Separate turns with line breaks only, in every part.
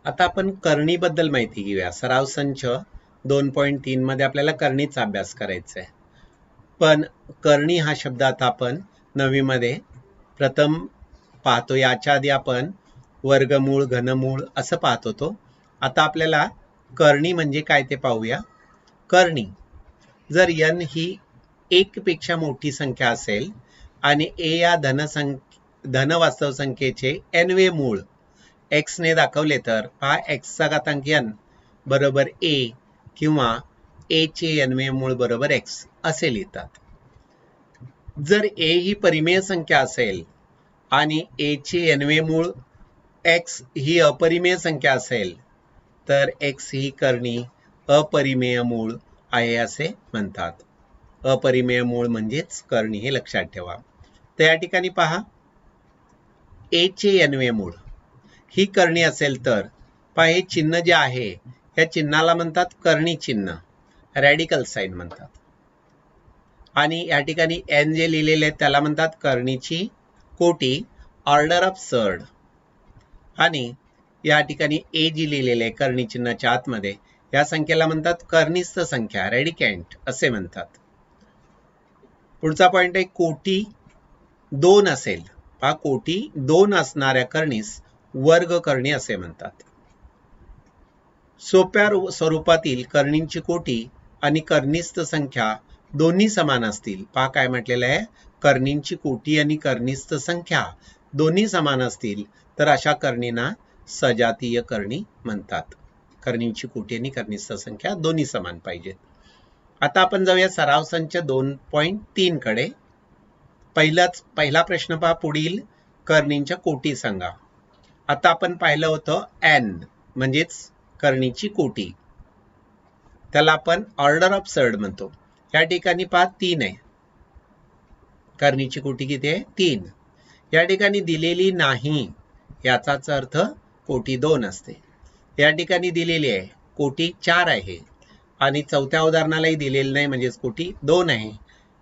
आता आपण करणीबद्दल माहिती घेऊया. सराव संच 2.3 मध्ये आपल्याला करणीचा अभ्यास करायचा आहे. पण करणी हा शब्द आता आपण 9वी मध्ये प्रथम पाहतो. याच्या आधी आपण वर्गमूळ, घनमूळ असं पाहत होतो. आता आपल्याला करणी म्हणजे काय ते पाहूया. करणी, जर n ही 1 पेक्षा मोठी संख्या असेल आणि a या धन वास्तव संख्येचे n वे मूळ x ने दाखवले तर पहा x चा घातांक n बरोबर a किंवा a चे n वे मूळ बरोबर x असे लिहितात. जर a ही परिमेय संख्या असेल आणि a चे n वे मूळ x ही अपरिमेय संख्या असेल तर x ही करणी अपरिमेय मूळ आहे असे म्हणतात. अपरिमेय मूळ म्हणजेच करणी, हे लक्षात ठेवा. तर या ठिकाणी पहा a चे n वे मूळ ही करणी असेल तर पहा हे चिन्ह जे आहे या चिन्हाला म्हणतात करणी चिन्ह, रॅडिकल साइन म्हणतात. आणि या ठिकाणी n जे लिहिलेले आहे त्याला म्हणतात करणीची कोटी, ऑर्डर ऑफ सर्ड. आणि या ठिकाणी a जी लिहिलेले आहे करणी चिन्हाच्या आतमध्ये या संख्येला म्हणतात कर्निस्थ संख्या, रॅडिकँट असे म्हणतात. पुढचा पॉइंट आहे कोटी 2 असेल, पहा कोटी 2 असणाऱ्या करणीस वर्ग करणी असे म्हणतात. सोप्या स्वरूपातील करणींची कोटी आणि कर्निस्थ संख्या दोन्ही समान असतील. पहा काय म्हटलेलं आहे, करणींची कोटी आणि कर्निस्थ संख्या दोन्ही समान असतील तर अशा करणींना सजातीय करणी म्हणतात. करणींची कोटी आणि कर्निस्थ संख्या दोन्ही समान पाहिजेत. आता आपण जाऊया सराव संच 2.3 कडे. पहिला प्रश्न पहा, पुढील करणींच्या कोटी सांगा. आता आपण पाहिलं होतं n म्हणजेच करणीची कोटी, त्याला आपण ऑर्डर ऑफ सर्ड म्हणतो. या ठिकाणी पहा 3 आहे, करणीची कोटी किती आहे 3. या ठिकाणी दिलेली नाही याचाच अर्थ कोटी 2 असते. या ठिकाणी दिलेली आहे कोटी 4 आहे आणि चौथ्या उदाहरणालाही दिलेली नाही म्हणजेच कोटी 2 आहे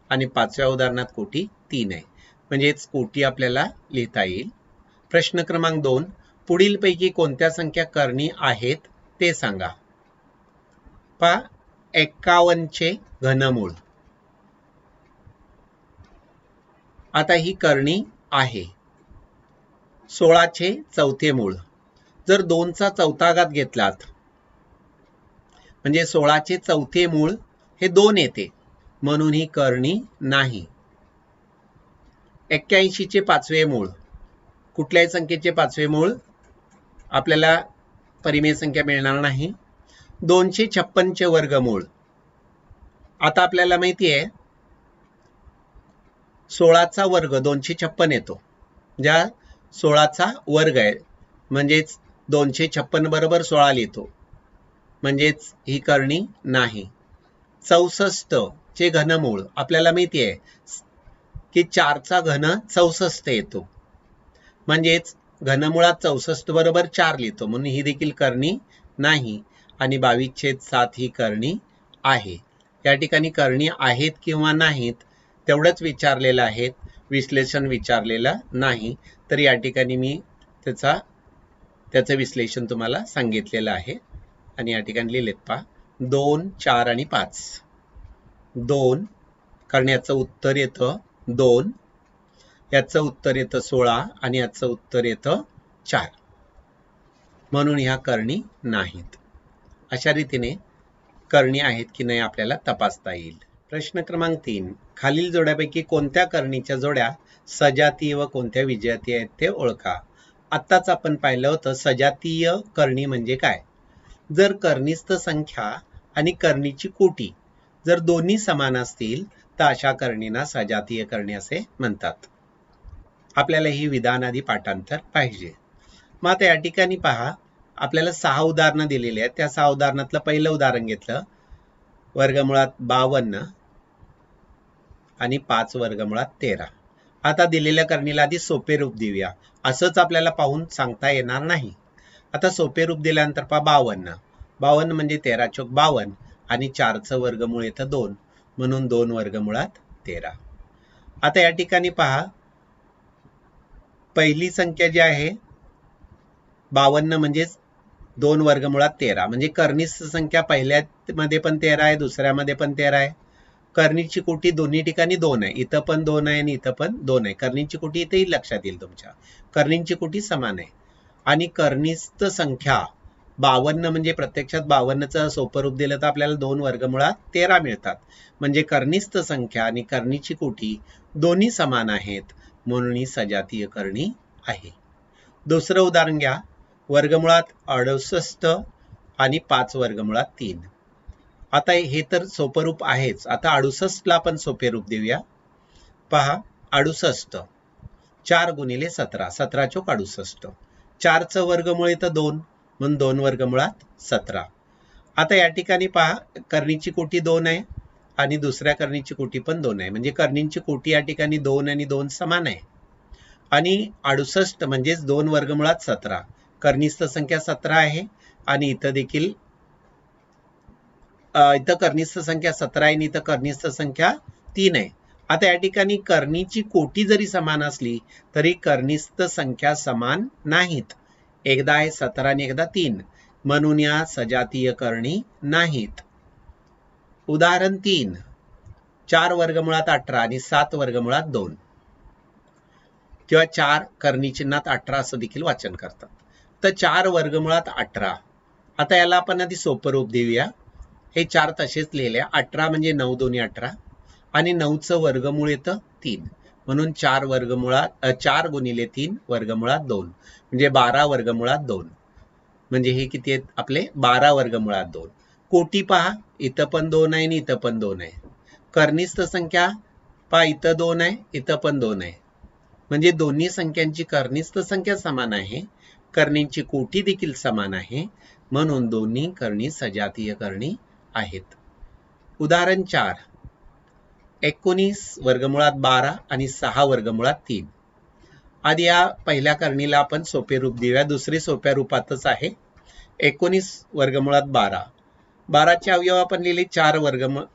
आणि 5व्या उदाहरणात कोटी 3 आहे म्हणजेच कोटी आपल्याला लिहिता येईल. प्रश्न क्रमांक 2, पुढीलपैकी कोणत्या संख्या करणी आहेत ते सांगा. पहा 51 चे घनमूळ, आता ही करणी आहे. 16 चे चौथे मूळ, जर 2 चा चौथा घात घेतलात म्हणजे 16 चे चौथे मूळ हे 2 येते म्हणून ही करणी नाही. 81 चे पाचवे मूळ, कुठल्याही संख्येचे पाचवे मूळ आपल्याला परिमेय संख्या मिळणार नाही. 256 चे वर्गमूळ, आता आपल्याला माहिती आहे 16 चा वर्ग 256 येतो, ज्या 16 चा वर्ग आहे म्हणजेच 256 बरोबर 16 लिहितो म्हणजेच ही करणी नाही. 64 चे घनमूळ, आपल्याला माहिती आहे की 4 चा घन 64 येतो म्हणजेच घनमुळात 64 बरोबर 4 लिहितो म्हणून ही देखील करणी नाही. आणि 22/7 ही करणी आहे. या ठिकाणी करणी आहेत किंवा नाहीत तेवढंच विचारलेलं आहे, विश्लेषण विचारलेलं नाही. तर या ठिकाणी मी त्याचं विश्लेषण तुम्हाला सांगितलेलं आहे आणि या ठिकाणी लिहिलेत पहा 2, 4 आणि 5. 2 कारण याचं उत्तर येतं 2, याचं उत्तर येतं 16 आणि याचं उत्तर येतं 4 म्हणून ह्या करणी नाहीत. अशा रीतीने करणी आहेत की नाही आपल्याला तपासता येईल. प्रश्न क्रमांक 3, खालील जोड्यापैकी कोणत्या करणीच्या जोड्या सजातीय व कोणत्या विजातीय आहेत ते ओळखा. आत्ताच आपण पाहिलं होतं सजातीय करणी म्हणजे काय. जर कर्निस्थ संख्या आणि करणीची कोटी जर दोन्ही समान असतील तर अशा करणींना सजातीय करणी असे म्हणतात. आपल्याला ही विधान आधी पाठांतर पाहिजे. मग आता या ठिकाणी पहा आपल्याला 6 उदाहरणं दिलेली आहेत. त्या 6 उदाहरणातलं पहिलं उदाहरण घेतलं, वर्गमुळात 52 आणि 5 वर्गमुळात 13. आता दिलेल्या करणीला आधी सोपे रूप देऊया, असंच आपल्याला पाहून सांगता येणार नाही. आता सोपे रूप दिल्यानंतर पहा 52 म्हणजे 13 चोक 52 आणि 4चं वर्गमूळ येतं 2 म्हणून 2 वर्गमुळात 13. आता या ठिकाणी पहा पहिली संख्या जी आहे 52 म्हणजेच 2 वर्गमुळात 13 म्हणजे कर्निस्थ संख्या पहिल्यामध्ये पण 13 आहे, दुसऱ्यामध्ये पण 13 आहे. कर्णीची कोटी दोन्ही ठिकाणी 2 आहे, इथं पण 2 आहे आणि इथं पण 2 आहे. कर्णीची कोटी इथेही लक्षात येईल तुमच्या. कर्णींची कोटी समान आहे आणि कर्निस्थ संख्या 52 म्हणजे प्रत्यक्षात 52चं सोपं रूप दिलं तर आपल्याला 2 वर्गमुळात 13 मिळतात. म्हणजे कर्निस्थ संख्या आणि कर्णीची कोटी दोन्ही समान आहेत, म्हणून ही सजातीय कर्णी आहे. दुसरं उदाहरण घ्या. वर्गमुळात 68 आणि 5 वर्गमुळात 3. आता हे तर सोपं रूप आहेच. आता 68ला आपण सोपे रूप देऊया. पहा 68 4 गुणिले 17, 17 चोक 68. 4चं वर्गमूळ येतं 2 म्हणून 2 वर्गमुळात 17. आता या ठिकाणी पहा कर्णीची कोटी 2 आहे आणि दुसऱ्या कर्णीची कोटी पण 2 आहे. म्हणजे कर्णींची कोटी या ठिकाणी 2 आणि 2 समान आहे आणि 68 म्हणजेच 2 वर्गमुळात 17. कर्निस्थ संख्या 17 आहे आणि इथं देखील इथं कर्निस्थ संख्या 17 आहे आणि इथं कर्निस्थ संख्या 3 आहे. आता या ठिकाणी कर्णीची कोटी जरी समान असली तरी कर्निस्थ संख्या समान नाहीत. एकदा आहे 17 आणि एकदा 3, म्हणून या सजातीय कर्णी नाहीत. उदाहरण 3. 4 वर्गमुळात 18 आणि 7 वर्गमुळात 2 किंवा 4 कर्णी चिन्हात 18 असं देखील वाचन करतात. तर 4 वर्गमुळात 18. आता याला आपण आधी सोपं रूप देऊया. हे 4 तसेच लिहिले. 18 म्हणजे 9 दोन्ही 18 आणि 9चं वर्गमूळ येतं 3 म्हणून 4 वर्गमुळात 4 गुणिले 3 वर्गमुळात 2 म्हणजे 12 वर्गमुळात 2. म्हणजे हे किती आहेत आपले 12 वर्गमुळात 2. कोटी पहा इथं पण 2 आहे आणि इथं पण 2 आहे. कर्निस्थ संख्या पहा इथं 2 आहे, इथं पण 2 आहे. म्हणजे दोन्ही संख्यांची कर्निस्थ संख्या समान आहे, कर्णींची कोटी देखील समान आहे, म्हणून दोन्ही कर्णी सजातीय कर्णी आहेत. उदाहरण 4. 19 वर्गमुळात 12 आणि 6 वर्गमुळात 3. आधी या पहिल्या कर्णीला आपण सोपे रूप देऊया. दुसरी सोप्या रूपातच आहे. 19 वर्गमुळात 12. 12चे अवयव आपण लिहिले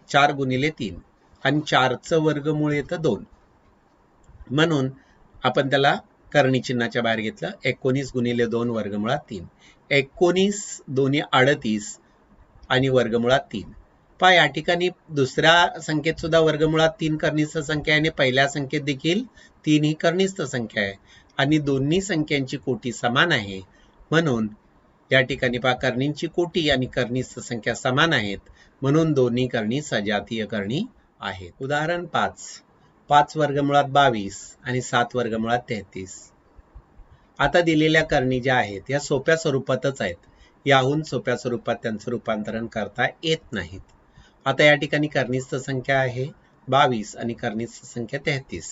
4 गुणिले 3 आणि 4चं वर्गमूळ येतं 2 म्हणून आपण त्याला कर्णी चिन्हाच्या बाहेर घेतलं. 19 गुणिले 2 वर्गमुळात 3. 19 दोन्ही 38 आणि वर्गमुळात 3. पहा या ठिकाणी दुसऱ्या संख्येत सुद्धा वर्गमुळात 3 कर्निस्थ संख्या आहे आणि पहिल्या संख्येत देखील 3 ही कर्निस्थ संख्या आहे आणि दोन्ही संख्यांची कोटी समान आहे, म्हणून या ठिकाणी पहा कर्णींची कोटी आणि कर्निस्थ संख्या समान आहेत, म्हणून दोन्ही कर्णी सजातीय कर्णी आहेत. उदाहरण 5. 5 वर्गमुळात 22 आणि 7 वर्गमुळात 33. आता दिलेल्या कर्णी ज्या आहेत या सोप्या स्वरूपातच आहेत. याहून सोप्या स्वरूपात त्यांचं रूपांतरण करता येत नाहीत. आता या ठिकाणी कर्निस्थ संख्या आहे 22 आणि कर्निस्थ संख्या 33.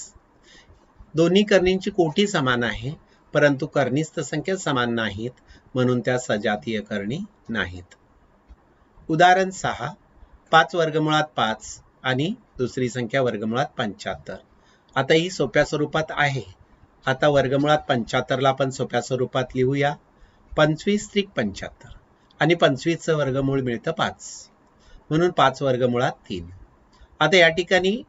दोन्ही कर्णींची कोटी समान आहे, परंतु कर्निस्थ संख्या समान नाहीत, म्हणून त्या सजातीय कर्णी नाहीत. उदाहरण 6. 5 वर्गमुळात 5 आणि दुसरी संख्या वर्गमुळात 75. आता ही सोप्या स्वरूपात आहे. आता वर्गमुळात 75ला आपण सोप्या स्वरूपात लिहूया. 25 त्रिक 75 आणि 25चं वर्गमूळ मिळतं 5 म्हणून 5 वर्गमुळात 3. आता या ठिकाणी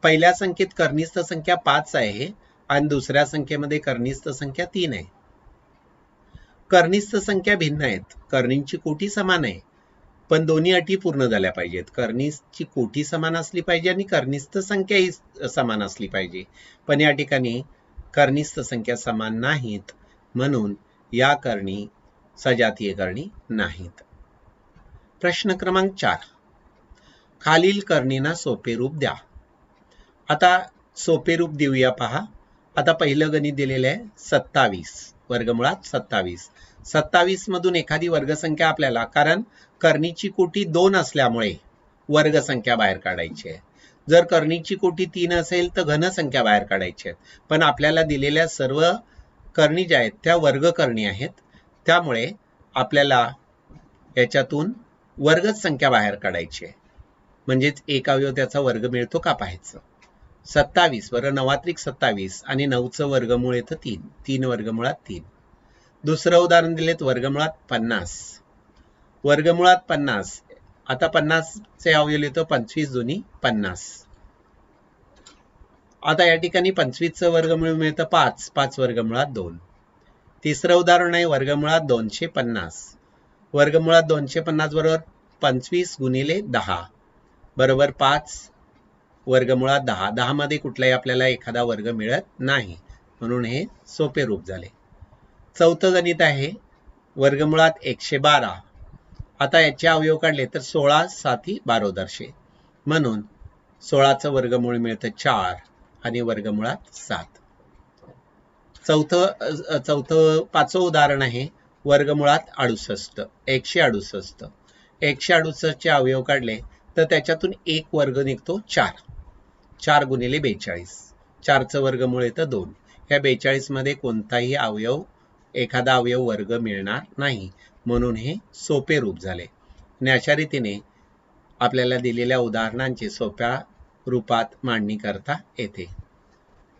पहिल्या संख्येत कर्निस्थ संख्या 5 आहे आणि दुसऱ्या संख्येमध्ये कर्निस्थ संख्या 3 आहे. कर्निस्थ संख्या भिन्न आहेत. कर्णींची कोटी समान आहे, पण दोन्ही अटी पूर्ण झाल्या पाहिजेत. कर्णीची कोटी समान असली पाहिजे आणि कर्निस्थ संख्याही समान असली पाहिजे, पण या ठिकाणी कर्निस्थ संख्या समान नाहीत, म्हणून या कर्णी सजातीय कर्णी नाहीत. प्रश्न क्रमांक 4. खालील कर्णींना सोपे रूप द्या. आता सोपे रूप देऊया पहा. आता पहिलं गणित दिलेलं आहे 27 वर्गमुळात 27. 27 मधून एखादी वर्गसंख्या आपल्याला, कारण कर्णीची कोटी 2 असल्यामुळे वर्गसंख्या बाहेर काढायची आहे. जर कर्णीची कोटी 3 असेल तर घनसंख्या बाहेर काढायची आहे, पण आपल्याला दिलेल्या सर्व कर्णी ज्या आहेत त्या वर्गकर्णी आहेत, त्यामुळे आपल्याला याच्यातून वर्गच संख्या बाहेर काढायची आहे. म्हणजेच एक अवयव त्याचा वर्ग मिळतो का पाहायचं. 27 वर 9 27 आणि 9चं वर्गमूळ येतं 3. 3 वर्गमुळात 3. दुसरं उदाहरण दिलेत वर्गमुळात 50. वर्गमुळात 50. आता 50चे अवयव येतो 25 दोन्ही 50. आता या ठिकाणी 25चं वर्गमूळ मिळतं 5. 5 वर्गमुळात 2. तिसरं उदाहरण आहे वर्गमुळात 250. वर्गमुळात 250 बरोबर 25 गुणिले 10 बरोबर 5 वर्गमुळात 10. 10 मध्ये कुठलाही आपल्याला एखादा वर्ग मिळत नाही, म्हणून हे सोपे रूप झाले. चौथं गणित आहे वर्गमुळात 112. आता याचे अवयव काढले तर 16 साती 12 म्हणून 16चं वर्गमूळ मिळतं 4 आणि वर्गमुळात 7. पाचवं उदाहरण आहे वर्गमुळात 68. 168. 168 चे अवयव काढले तर त्याच्यातून एक वर्ग निघतो 4. 4 गुणिले 42. 4चं वर्गमूळ येतं 2. ह्या 42 मध्ये कोणताही एखादा अवयव वर्ग मिळणार नाही, म्हणून हे सोपे रूप झाले. आणि अशा रीतीने आपल्याला दिलेल्या उदाहरणांची सोप्या रूपात मांडणी करता येते.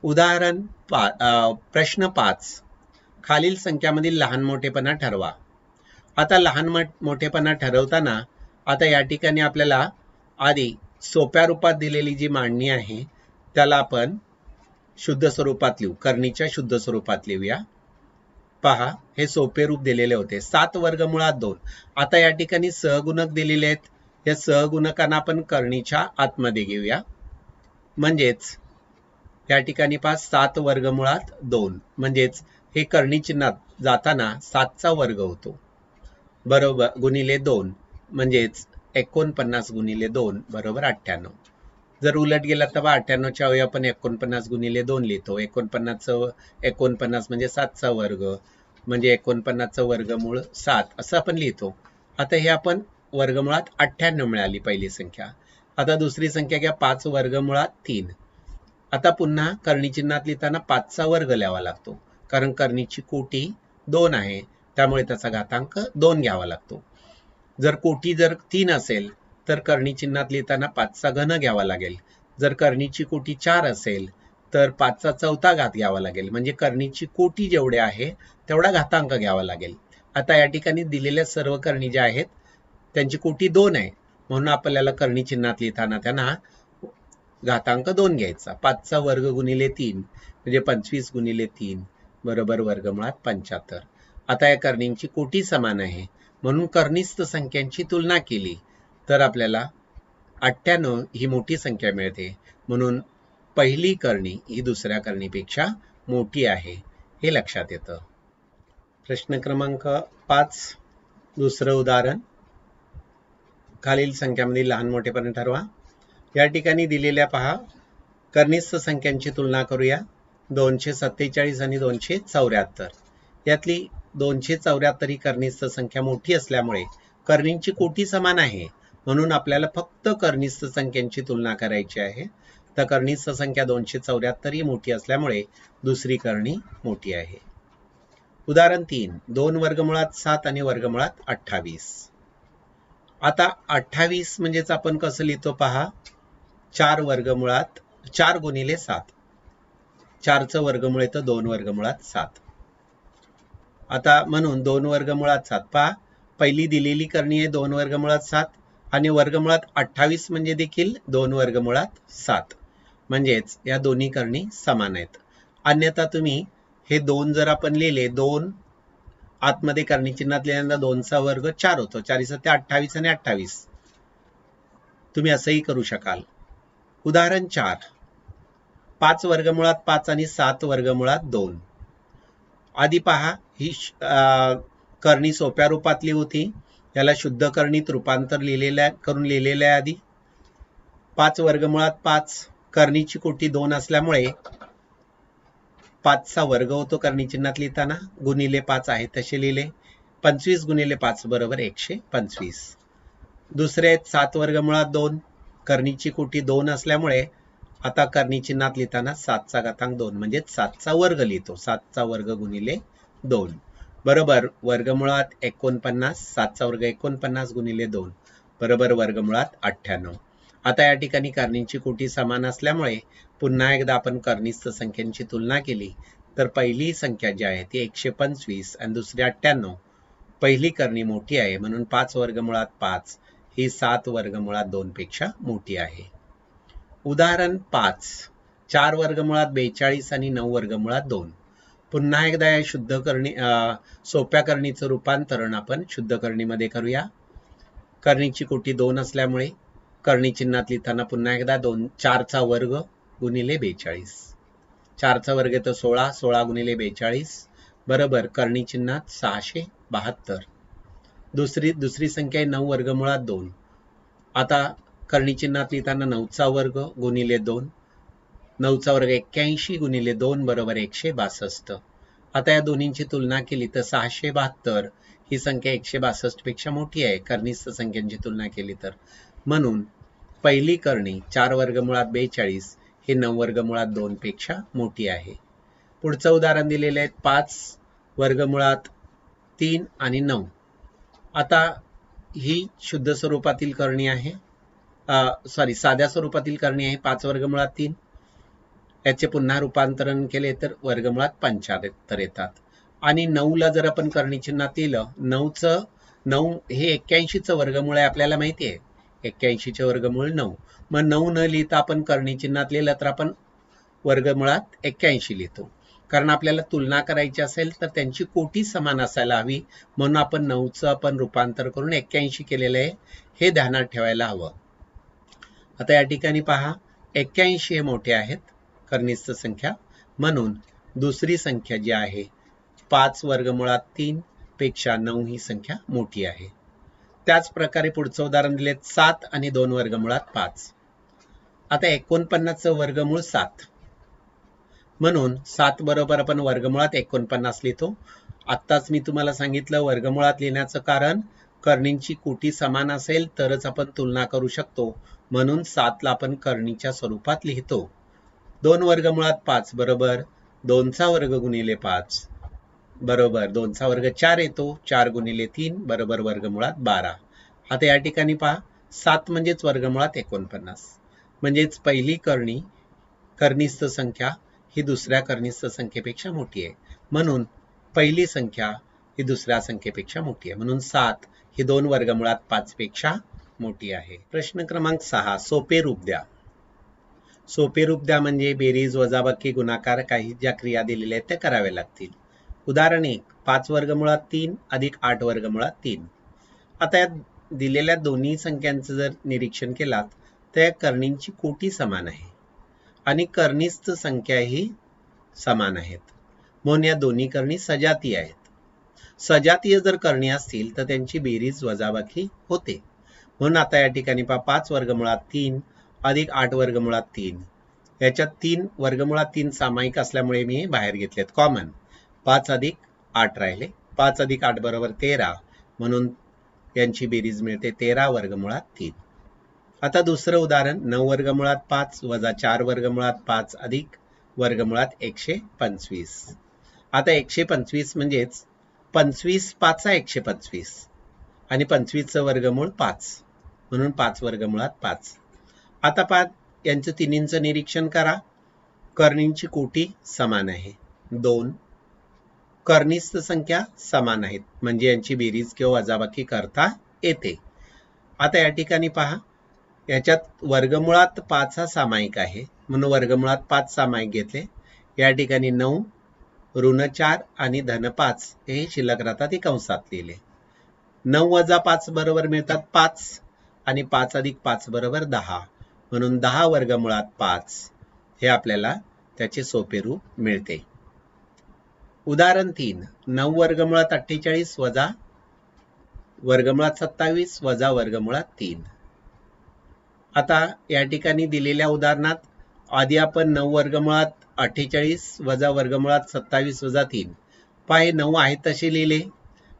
उदाहरण प्रश्न 5. खालील संख्यामधील लहान मोठेपणा ठरवा. आता लहान मोठेपणा ठरवताना आता या ठिकाणी आपल्याला आधी सोप्या रूपात दिलेली जी मांडणी आहे त्याला आपण शुद्ध स्वरूपात लिहू, करणीच्या शुद्ध स्वरूपात लिहूया. पहा, हे सोपे रूप दिलेले होते 7 वर्गमुळात 2. आता या ठिकाणी सहगुणक दिलेले आहेत, या सहगुणकांना आपण करणीच्या आतमध्ये घेऊया. म्हणजेच या ठिकाणी 7 वर्गमुळात 2 म्हणजेच हे करणी चिन्हात जाताना 7चा वर्ग होतो बरोबर गुणिले 2 म्हणजेच 49 गुणिले 2 बरोबर 98. जर उलट गेला तर 98च्या अवयव आपण 49 गुणिले 2 लिहितो. 49 म्हणजे 7चा वर्ग म्हणजे 49चं वर्गमूळ 7 असं आपण लिहितो. आता हे आपण वर्गमुळात 98 मिळाली पहिली संख्या. आता दुसरी संख्या घ्या 5 वर्गमुळात 3. आता पुन्हा करणी चिन्हात लिहिताना 5चा वर्ग लिहावा लागतो, कारण करणीची कोटी 2 आहे त्यामुळे त्याचा घातांक 2 घ्यावा लागतो. जर कोटी 3 असेल तर करणी चिन्हात लिहिताना 5चा घन घ्यावा लागेल. जर करणीची कोटी 4 असेल तर 5चा चौथा घात घ्यावा लागेल, म्हणजे करणीची कोटी जेवढे आहे तेवढा घातांक घ्यावा लागेल. आता या ठिकाणी दिलेल्या सर्व करणी ज्या आहेत त्यांची कोटी 2 आहे, म्हणून आपल्याला करणी चिन्हात लिहिताना त्यांना घातांक 2 घ्यायचा. 5चा वर्ग गुणिले 3 म्हणजे 25 गुणिले 3 बरोबर वर्गमुळात 75. आता या करणींची कोटी समान आहे, म्हणून करणीस्थ संख्यांची तुलना केली तर आपल्याला 98 ही मोठी संख्या मिळते, म्हणून पहिली करणी ही दुसऱ्या करणीपेक्षा मोठी आहे हे लक्षात येतं. प्रश्न क्रमांक 5 दुसरं उदाहरण. खालील संख्यामधील लहान मोठेपणा ठरवा. या ठिकाणी दिलेल्या पहा कनिष्ठ संख्यांची तुलना करूया. 247 आणि 274. यातली 274 ही कनिष्ठ संख्या मोठी असल्यामुळे करणींची कोटी समान आहे, म्हणून आपल्याला फक्त कनिष्ठ संख्यांची तुलना करायची आहे. तर कनिष्ठ संख्या 274 ही मोठी असल्यामुळे दुसरी करणी मोठी आहे. उदाहरण 3. 2 वर्गमुळात 7 आणि वर्गमुळात 28. आता 28 म्हणजेच आपण कसं लिहितो पहा, 4 गुणिले 7. 4चं वर्गमूळ येतं 2 वर्गमुळात 7. आता म्हणून 2 वर्गमुळात 7 पहा, पहिली दिलेली करणी आहे 2 वर्गमुळात 7 आणि वर्गमुळात 28 म्हणजे देखील 2 वर्गमुळात 7. म्हणजेच या दोन्ही करणी समान आहेत. अन्यथा तुम्ही हे 2 जर आपण लिहिले, 2 आतमध्ये करणी चिन्हात लिहिल्यानंतर 2चा वर्ग 4 होतो. 4 7 28 आणि 28 तुम्ही असंही करू शकाल. उदाहरण 4. 5 वर्गमुळात 5 आणि 7 वर्गमुळात 2. आधी पहा, ही करणी सोप्या रूपातली होती, याला शुद्ध करणीत रूपांतर करून लिहिलेलं आहे. आधी 5 वर्गमुळात 5, करणीची कोटी 2 असल्यामुळे 5चा वर्ग होतो करणी चिन्हात लिहिताना, गुणिले 5 आहे तसे लिहिले. 25 गुणिले 5 बरोबर 125. दुसरे 7 वर्गमुळात 2, करणीची कोटी 2 असल्यामुळे आता करणी चिन्हात लिहिताना 7चा घातांक 2 म्हणजे 7चा वर्ग लिहितो. 7चा वर्ग गुणिले 2 बरोबर वर्गमुळात 49. 7चा वर्ग 49 गुणिले 2 बरोबर वर्गमुळात 98. आता या ठिकाणी करणींची कोटी समान असल्यामुळे पुन्हा एकदा आपण कनिष्ठ संख्यांची तुलना केली तर पहिली संख्या जी आहे ती 125 आणि दुसरी 98. पहिली करणी मोठी आहे, म्हणून 5 वर्गमुळात 5 ही 7 वर्गमुळात 2 पेक्षा मोठी आहे. उदाहरण 5. 4 वर्गमुळात 42 आणि 9 वर्गमुळात 2. पुन्हा एकदा या शुद्ध करणी सोप्या करणीचं रूपांतरण आपण शुद्ध करणीमध्ये करूया. करणीची कोटी 2 असल्यामुळे करणी चिन्हात लिहिताना पुन्हा एकदा 4चा वर्ग गुणिले 42. 4चा वर्ग तर 16, 16 गुणिले 42 बरोबर करणी चिन्हात 672. दुसरी संख्या आहे 9 वर्गमुळात 2. आता करणी चिन्हात लिहिताना 9चा वर्ग गुणिले 2. 9चा वर्ग 81 गुणिले 2 बरोबर 162. आता या दोन्हींची तुलना केली तर 672 ही संख्या 162 पेक्षा मोठी आहे करणीस्थ संख्यांची तुलना केली तर. म्हणून पहिली करणी 4 वर्गमुळात 42 हे 9 वर्गमुळात 2 पेक्षा मोठी आहे. पुढचं उदाहरण दिलेले आहे 5 वर्गमुळात 3 आणि 9. आता ही शुद्ध स्वरूपातील करणी आहे, साध्या स्वरूपातील करणी आहे. 5 वर्गमुळात 3 याचे पुन्हा रूपांतरण केले तर वर्गमुळात 75 येतात. आणि 9ला जर आपण करणी चिन्हात लिहिलं, 9 हे 81चं वर्गमूळ आहे आपल्याला माहिती आहे. 81चे वर्गमूळ 9. मग 9 न लिहिता आपण करणी चिन्हात लिहिलं तर आपण वर्गमुळात 81 लिहितो. कारण आपल्याला तुलना करायची असेल तर त्यांची कोटी समान असायला हवी, म्हणून आपण 9चं आपण रूपांतर करून 81 केलेलं आहे, हे ध्यानात ठेवायला हवं. आता या ठिकाणी पहा 81 हे मोठे आहेत करणीस्थ संख्या, म्हणून दुसरी संख्या जी आहे 5 वर्गमुळात 3 पेक्षा 9 ही संख्या मोठी आहे. त्याच प्रकारे पुढचं उदाहरण दिले 7 आणि 2 वर्गमुळात 5. आता 49चं वर्गमूळ 7, म्हणून 7 बरोबर आपण वर्गमुळात 49 लिहितो. आत्ताच मी तुम्हाला सांगितलं वर्गमुळात लिहिण्याचं कारण करणींची कोटी समान असेल तरच आपण तुलना करू शकतो, म्हणून 7ला आपण करणीच्या स्वरूपात लिहितो. 2 वर्गमुळात 5 बरोबर 2चा वर्ग गुणिले 5 बरोबर 2चा वर्ग 4 येतो. 4 गुणिले 3 बरोबर वर्गमुळात 12. आता या ठिकाणी पहा 7 म्हणजेच वर्गमुळात 49, म्हणजेच पहिली करणीस्थ संख्या ही दुसऱ्या करणीस्थ संख्येपेक्षा मोठी आहे, म्हणून पहिली संख्या ही दुसऱ्या संख्येपेक्षा मोठी आहे, म्हणून 7 ही 2 वर्गमुळात 5 पेक्षा मोठी आहे. प्रश्न क्रमांक 6 सोपे रूप द्या. सोपे रूप द्या म्हणजे बेरीज वजाबाकी गुणाकार काही ज्या क्रिया दिलेल्या आहेत त्या कराव्या लागतील. उदाहरण 1 5 वर्गमुळात 3 अधिक 8 वर्गमुळात 3. आता या दिलेल्या दोन्ही संख्यांचं जर निरीक्षण केलात तर या करणींची कोटी समान आहे आणि करणीस्थ संख्याही समान आहेत, म्हणून या दोन्ही करणी सजातीय आहेत. सजातीय जर करणी असतील तर त्यांची बेरीज वजाबाकी होते, म्हणून आता या ठिकाणी 5 वर्गमुळात 3 अधिक 8 वर्गमुळात 3. याच्यात 3 वर्गमुळात 3 सामायिक असल्यामुळे मी बाहेर घेतलेत कॉमन. 5 अधिक 8 राहिले. 5 अधिक 8 बरोबर 13, म्हणून यांची बेरीज मिळते 13 वर्गमुळात 3. आता दुसरं उदाहरण 9 वर्गमुळात 5 वजा 4 वर्गमुळात 5 अधिक वर्गमुळात 125. आता 125 म्हणजेच 25 5चा 125 आणि 25चं वर्गमूळ 5, म्हणून 5 वर्गमुळात 5. आता 5 यांचं तिन्हींचं निरीक्षण करा. करणींची कोटी समान आहे 2, करणीस्थ संख्या समान आहेत म्हणजे यांची बेरीज किंवा वजाबाकी करता येते. आता या ठिकाणी पहा याच्यात वर्गमुळात 5 हा सामायिक आहे, म्हणून वर्गमुळात 5 सामायिक घेतले. या ठिकाणी 9 ऋण 4 आणि धन 5 हे शिल्लक राहतात, हे कंसात लिहिले. 9 वजा 5 बरोबर मिळतात 5 आणि 5 अधिक 5 बरोबर 10, म्हणून 10 वर्गमुळात 5 हे आपल्याला त्याचे सोपे रूप मिळते. उदाहरण 3 9 वर्गमुळात 48 वजा वर्गमुळात 27 वजा वर्गमुळात 3. आता या ठिकाणी दिलेल्या उदाहरणात आधी आपण 9 वर्गमुळात 48 वजा वर्गमुळात 27 वजा 3 पाय 9 आहे तसे लिहिले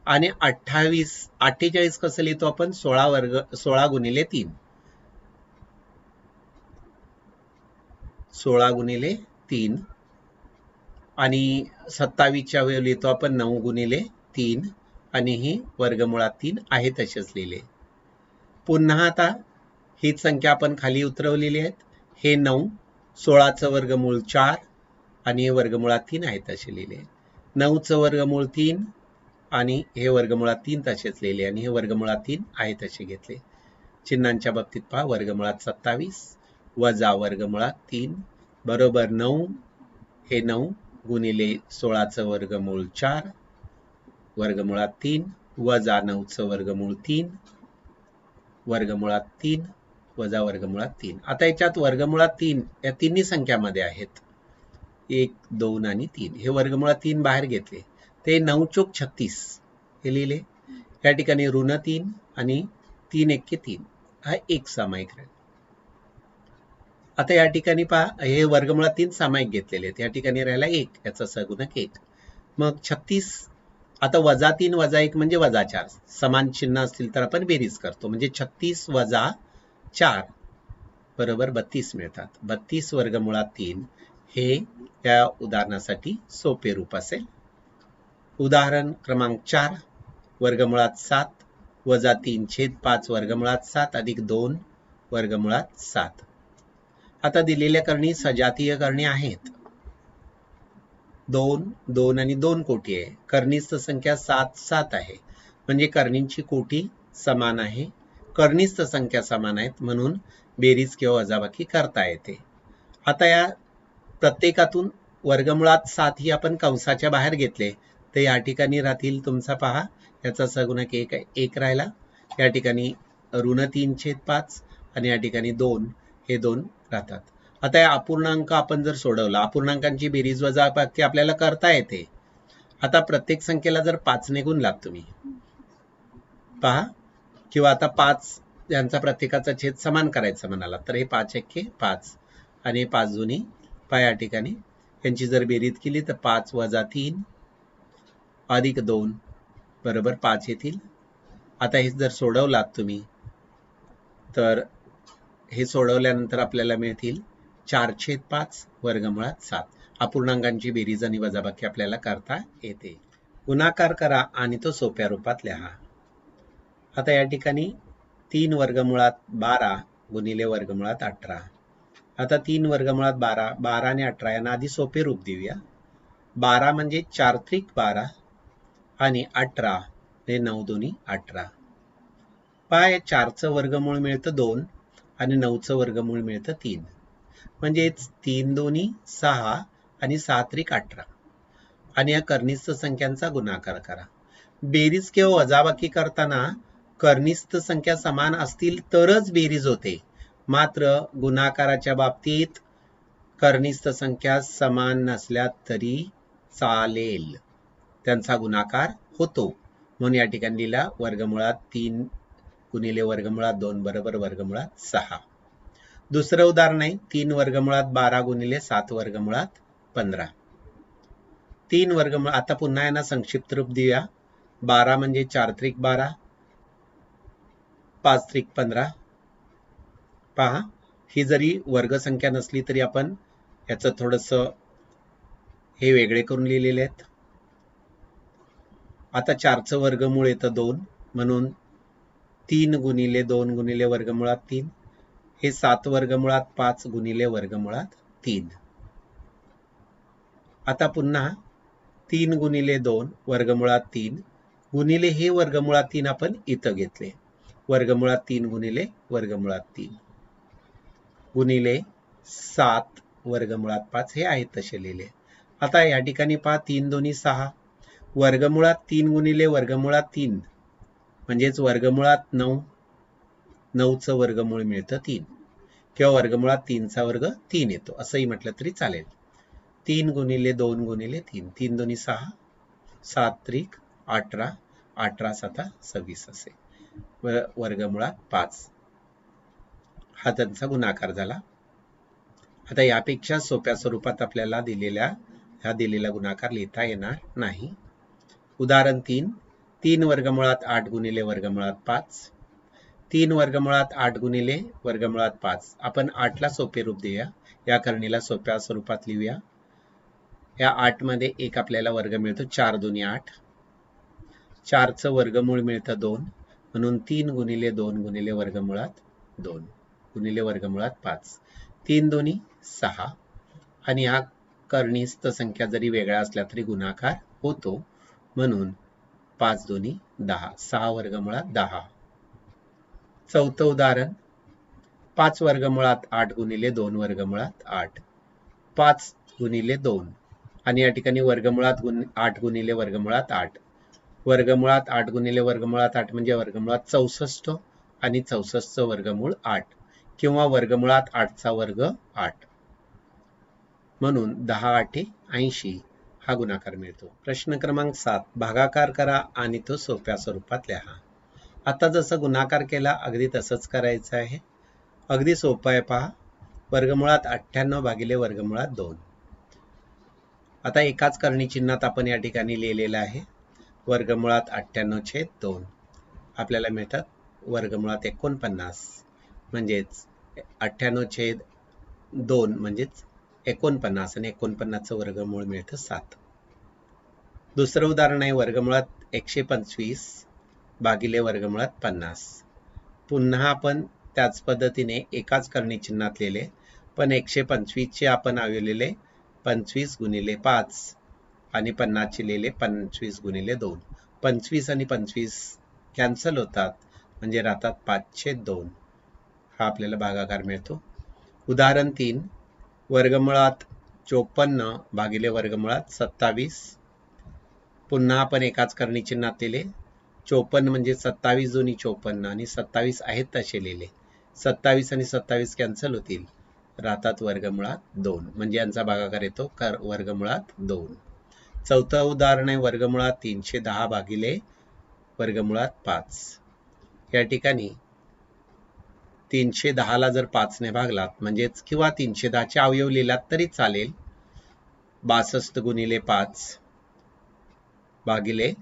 आणि 48 कसं लिहितो आपण 16 गुणिले 3 16 गुणिले 3 आणि 27च्या वेळी लिहितो आपण 9 गुणिले 3 आणि ही वर्गमुळात 3 आहे तसेच लिहिले. पुन्हा आता हीच संख्या आपण खाली उतरवलेली आहेत. हे 9 16चं वर्गमूळ 4 आणि हे वर्गमुळात 3 आहे तसे लिहिले. 9चं वर्गमूळ 3 आणि हे वर्गमुळात 3 तसेच लिहिले आणि हे वर्गमुळात 3 आहे तसे घेतले. चिन्हांच्या बाबतीत पहा वर्गमुळात 27 वजा वर्गमुळात 3 बरोबर 9 हे 9 गुणिले 16चं वर्गमूळ 4 वर्गमुळात 3 वजा 9चं वर्गमूळ 3 वर्गमुळात 3 वजा वर्गमुळात 3. आता याच्यात वर्गमुळात 3 या तिन्ही संख्यामध्ये आहेत 1 2 आणि 3. हे वर्गमुळात 3 बाहेर घेतले ते 9 चोक 36 हे लिहिले. या ठिकाणी ऋण 3 आणि 3 एक्के 3 हा एक सामायिक राहील. आता या ठिकाणी पहा हे वर्गमुळात 3 सामायिक घेतलेले आहेत. या ठिकाणी राहिला 1 याचा सगुणक 1. मग 36 आता वजा 3 वजा 1 म्हणजे वजा 4 समान चिन्ह असतील तर आपण बेरीज करतो म्हणजे 36 वजा 4 बरोबर 32 मिळतात. 32 वर्गमुळात 3 हे या उदाहरणासाठी सोपे रूप असेल. उदाहरण क्रमांक 4 वर्गमुळात 7 वजा 3/5 वर्गमुळात 7 अधिक 2 वर्गमुळात 7. आता दिलेल्या करणी सजातीय करणी आहेत. 2 2 आणि 2 कोटी आहे. करणीस्थ संख्या 7 7 आहे म्हणजे करणींची कोटी समान आहे. करणीस्थ संख्या समान आहेत म्हणून बेरीज किंवा वजाबाकी करता येते. आता या प्रत्येकातून वर्गमुळात 7 ही आपण कंसाच्या बाहेर घेतले तर या ठिकाणी राहतील तुमचा पहा याचा सगुणक 1 राहिला. या ठिकाणी ऋण 3/5 आणि या ठिकाणी 2 हे 2 राहतात. आता या अपूर्णांक आपण जर सोडवला अपूर्णांकांची बेरीज वजाबाकी आपल्याला करता येते. आता प्रत्येक संख्येला जर 5 ने गुणलात तुम्ही पहा किंवा आता 5 यांचा प्रत्येकाचा छेद समान करायचा म्हणाला तर हे 5 एक्के 5 आणि 5 दोन्ही पहा या ठिकाणी यांची जर बेरीज केली तर 5 वजा 3 अधिक 2 बरोबर 5 येतील. आता हे जर सोडवलात तुम्ही तर हे सोडवल्यानंतर आपल्याला मिळतील 4/5 वर्गमुळात 7. अपूर्णांकांची बेरीज आणि वजाबाकी आपल्याला करता येते. गुणाकार करा आणि तो सोप्या रूपात लिहा. आता या ठिकाणी 3 वर्गमुळात 12 गुणिले वर्गमुळात 18. आता 3 वर्गमुळात 12 12 आणि 18 यांना आधी सोपे रूप देऊया. 12 म्हणजे 4×3 12 आणि 18 हे 9 दोन्ही 18. पहा या 4चं वर्गमूळ मिळतं 2 आणि 9चं वर्गमूळ मिळतं 3 म्हणजेच 3 दोन्ही 6 आणि 6×3 18 आणि या करणीस्थ संख्यांचा गुणाकार करा. बेरीज किंवा वजाबाकी करताना करणीस्थ संख्या समान असतील तरच बेरीज होते. मात्र गुणाकाराच्या बाबतीत करणीस्थ संख्या समान नसल्या तरी चालेल त्यांचा गुणाकार होतो. म्हणून या ठिकाणी लिहिला वर्गमुळात 3 गुणिले वर्गमुळात 2 बरोबर वर्गमुळात 6. दुसरं उदाहरण आहे 3 वर्गमुळात 12 गुणिले 7 वर्गमुळात 15. 3 वर्गमुळ आता पुन्हा यांना संक्षिप्त रूप देऊया. 12 म्हणजे 4×12 5×15. पहा ही जरी वर्गसंख्या नसली तरी आपण याचं थोडंसं हे वेगळे करून लिहिलेले आहेत. आता 4चं वर्गमूळ येतं 2 म्हणून 3 गुणिले 2 गुणिले वर्गमुळात 3 हे 7 वर्गमुळात 5 गुणिले वर्गमुळात 3. आता पुन्हा 3 गुणिले 2 वर्गमुळात 3 गुणिले हे वर्गमुळात 3 आपण इथं घेतले वर्गमुळात 3 गुणिले वर्गमुळात 3 गुणिले 7 वर्गमुळात 5 हे आहेत तसे लिहिले. आता या ठिकाणी पहा 3 दोन्ही 6 वर्गमुळात 3 गुणिले वर्गमुळात 3 म्हणजेच वर्गमुळात 9 9चं वर्गमूळ मिळतं 3 किंवा वर्गमुळात 3चा वर्ग 3 येतो असंही म्हटलं तरी चालेल. 3 गुणिले 2 गुणिले 3 3 दोन्ही 6 7×18 18×7 26 असे वर्गमुळात 5 हा त्यांचा गुणाकार झाला. आता यापेक्षा सोप्या स्वरूपात आपल्याला दिलेला गुणाकार लिहिता येणार नाही. उदाहरण 3 3 वर्गमुळात 8 गुणिले वर्गमुळात 5 3 वर्गमुळात 8 गुणिले वर्गमुळात 5. आपण 8ला सोपे रूप देऊया. या करणीला सोप्या स्वरूपात लिहूया. या 8 मध्ये एक आपल्याला वर्ग मिळतो 4 दोन्ही 8 4चं वर्गमूळ मिळतं 2 म्हणून 3 गुणिले 2 गुणिले वर्गमुळात 2 गुणिले वर्गमुळात 5 3 दोन्ही 6 आणि हा करणीस्थ संख्या जरी वेगळ्या असल्या तरी गुणाकार होतो म्हणून 5 दोन्ही 10 6 वर्गमुळात 10. चौथं उदाहरण 5 वर्गमुळात 8 गुणिले 2 वर्गमुळात 8 5 गुणिले 2 आणि या ठिकाणी वर्गमुळात 8 गुणिले वर्गमुळात 8, वर्गमुळात 8 गुणिले वर्गमुळात 8 म्हणजे वर्गमुळात 64 आणि 64चं वर्गमूळ 8 किंवा वर्गमुळात 8चा वर्ग 8, म्हणून 10 8 80 हा गुणाकार मिळतो. प्रश्न क्रमांक 7, भागाकार करा आणि तो सोप्या स्वरूपात लिहा. आता जसं गुणाकार केला अगदी तसंच करायचं आहे. अगदी सोपं आहे पहा. वर्गमुळात 98 भागिले वर्गमुळात 2. आता एकाच करणी चिन्हात आपण या ठिकाणी लिहिलेलं आहे. वर्गमुळात 98/2 आपल्याला मिळतात वर्गमुळात 49, म्हणजेच 98/2 म्हणजेच 49 आणि 49चं वर्गमूळ मिळतं 7. दुसरं उदाहरण आहे वर्गमुळात 125 भागिले वर्गमुळात 50. पुन्हा आपण त्याच पद्धतीने एकाच करणी चिन्हात लिहिले, पण 125चे आपण लिहिले 25 गुणिले 5 आणि 50चे लिहिले 25 गुणिले 2. 25 आणि 25 कॅन्सल होतात म्हणजे राहतात 5/2. हा आपल्याला भागाकार मिळतो. उदाहरण 3, वर्गमुळात 54 भागिले वर्गमुळात 27. पुन्हा आपण एकाच करणी चिन्हात लिहिले. 54 म्हणजे 27 दोन्ही 54 आणि 27 आहेत तसे लिहिले. 27 आणि 27 कॅन्सल होतील, राहतात वर्गमुळात 2 म्हणजे यांचा भागाकार येतो वर्गमुळात 2. चौथं उदाहरण आहे वर्गमुळात 310 भागिले वर्गमुळात 5. या ठिकाणी 310ला जर 5ने भागलात म्हणजेच किंवा 310चे अवयव लिहिलात तरी चालेल. 62 गुणिले 5 भागिले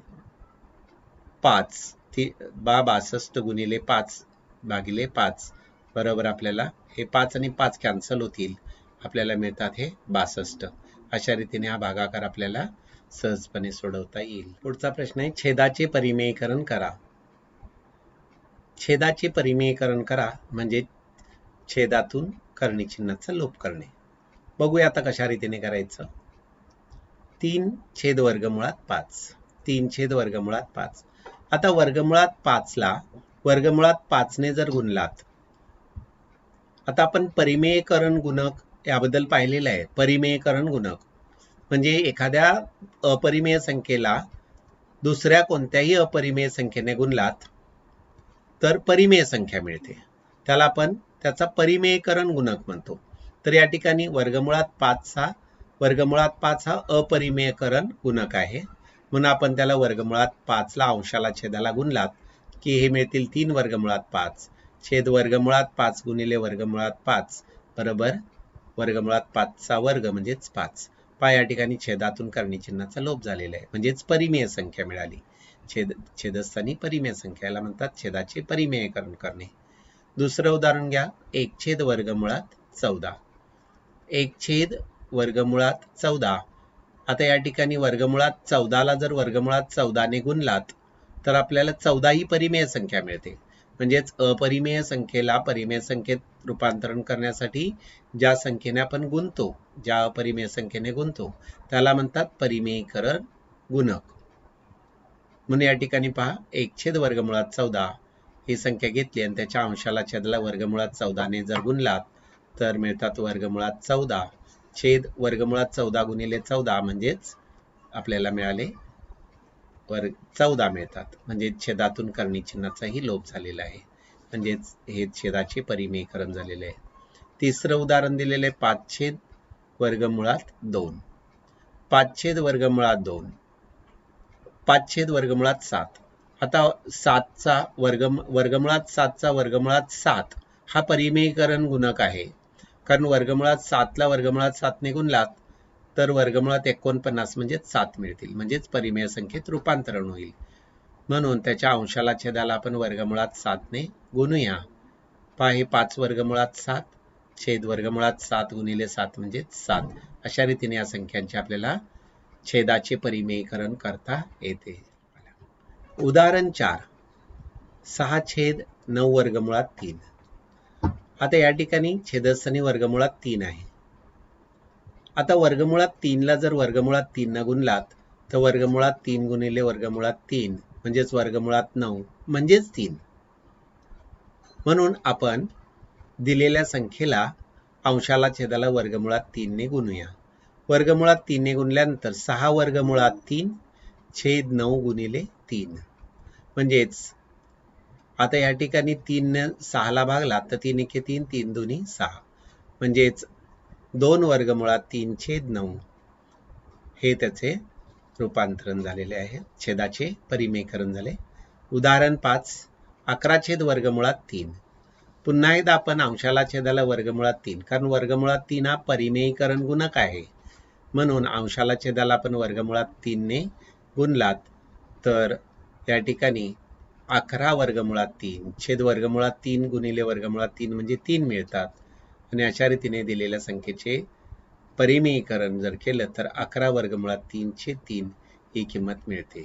5, 62 गुणिले 5 भागिले 5 बरोबर आपल्याला हे 5 आणि 5 कॅन्सल होतील, आपल्याला मिळतात हे 62. अशा रीतीने हा भागाकार आपल्याला सहजपणे सोडवता येईल. पुढचा प्रश्न आहे छेदाचे परिमेयीकरण करा. छेदाचे परिमेयीकरण करा म्हणजे छेदातून करणी चिन्हाचा लोप करणे. बघूया आता कशा रीतीने करायचं. 3 वर्गमुळात 5, 3 वर्गमुळात 5. आता वर्गमुळात 5ला वर्गमुळात 5ने जर गुणलात, आता आपण परिमेयीकरण गुणक याबद्दल पाहिलेलं आहे. परिमेयीकरण गुणक म्हणजे एखाद्या अपरिमेय संख्येला दुसऱ्या कोणत्याही अपरिमेय संख्येने गुणलात तर परिमेय संख्या मिळते, त्याला आपण त्याचा परिमेयीकरण गुणक म्हणतो. तर या ठिकाणी वर्गमुळात 5 हा अपरिमेयीकरण गुणक आहे, म्हणून आपण त्याला वर्गमुळात 5ला अंशाला छेदाला गुणलात की हे मिळतील 3 वर्गमुळात 5 छेद वर्गमुळात 5 गुणिले वर्गमुळात 5 बरोबर वर्गमुळात 5चा वर्ग म्हणजेच 5. पहा या ठिकाणी छेदातून करणी चिन्हाचा लोप झालेला आहे म्हणजेच परिमेय संख्या मिळाली. छेदस्थानी परिमेय संख्याला म्हणतात छेदाचे परिमेयीकरण करणे. दुसरं उदाहरण घ्या 1 वर्गमुळात 14. 1 वर्गमुळात 14. आता या ठिकाणी वर्गमुळात 14ला जर वर्गमुळात 14ने गुणलात तर आपल्याला 14 ही परिमेय संख्या मिळते. म्हणजेच अपरिमेय संख्येला परिमेय संख्येत रूपांतरण करण्यासाठी ज्या संख्येने आपण गुणतो, ज्या अपरिमेय संख्येने गुणतो त्याला म्हणतात परिमेयीकरण गुणक. म्हणून या ठिकाणी पहा 1 वर्गमुळात 14 ही संख्या घेतली आणि त्याच्या अंशाला छेदाला वर्गमुळात 14ने जर गुणलात तर मिळतात वर्गमुळात 14 छेद वर्गमुळात 14 गुणिले 14 म्हणजेच आपल्याला मिळाले 14 मिळतात. म्हणजे छेदातून करणी चिन्हाचाही लोप झालेला आहे, म्हणजेच हे छेदाचे परिमेयीकरण झालेले आहे. तिसरं उदाहरण दिलेले 5 वर्गमुळात 2. 5 वर्गमुळात 2. 5 वर्गमुळात 7. आता 7चा वर्गमुळात 7चा वर्गमुळात 7 हा परिमेयीकरण गुणक आहे, कारण वर्गमुळात 7ला वर्गमुळात 7ने गुणलात तर वर्गमुळात 49 म्हणजेच 7 मिळतील, म्हणजेच परिमेय संख्येत रूपांतरण होईल. म्हणून त्याच्या अंशाला छेदाला आपण वर्गमुळात 7ने गुणूया. पहा हे 5 वर्गमुळात 7 छेद वर्गमुळात 7 गुणिले 7 म्हणजे 7. अशा रीतीने या संख्यांचे आपल्याला छेदाचे परिमेयीकरण करता येते. उदाहरण 4 6/9 वर्गमुळात 3. आता या ठिकाणी छेदस्थानी वर्गमुळात 3 आहे. आता वर्गमुळात 3ला जर वर्गमुळात 3 गुणलात तर वर्गमुळात 3 गुणिले वर्गमुळात 3 म्हणजेच वर्गमुळात 9 म्हणजेच 3. म्हणून आपण दिलेल्या संख्येला अंशाला छेदाला वर्गमुळात 3ने गुणूया. वर्गमुळात 3 ने गुणल्यानंतर 6 वर्गमुळात 3 छेद 9 गुणिले 3. म्हणजेच आता या ठिकाणी 3 ने 6 ला भागला तर 3 एके 3, 3 दुनी 6. म्हणजेच 2 वर्गमुळात 3 छेद 9 हे त्याचे रूपांतरण झालेले आहे, छेदाचे परिमेयकरण झाले. उदाहरण 5, 11 छेद वर्गमुळात 3. पुन्हा एकदा आपण अंशाला छेदाला वर्गमुळात 3, कारण वर्गमुळात 3 हा परिमेयीकरण गुणक आहे, म्हणून अंशाला छेदाला आपण वर्गमुळात 3 ने गुणलात तर या ठिकाणी 11 वर्गमुळात 3 छेद वर्गमुळात 3 गुणिले वर्गमुळात 3 म्हणजे 3 मिळतात. आणि अशा रीतीने दिलेल्या संख्येचे परिमेयीकरण जर केलं तर 11 वर्गमुळात 3 छेद 3 ही किंमत मिळते.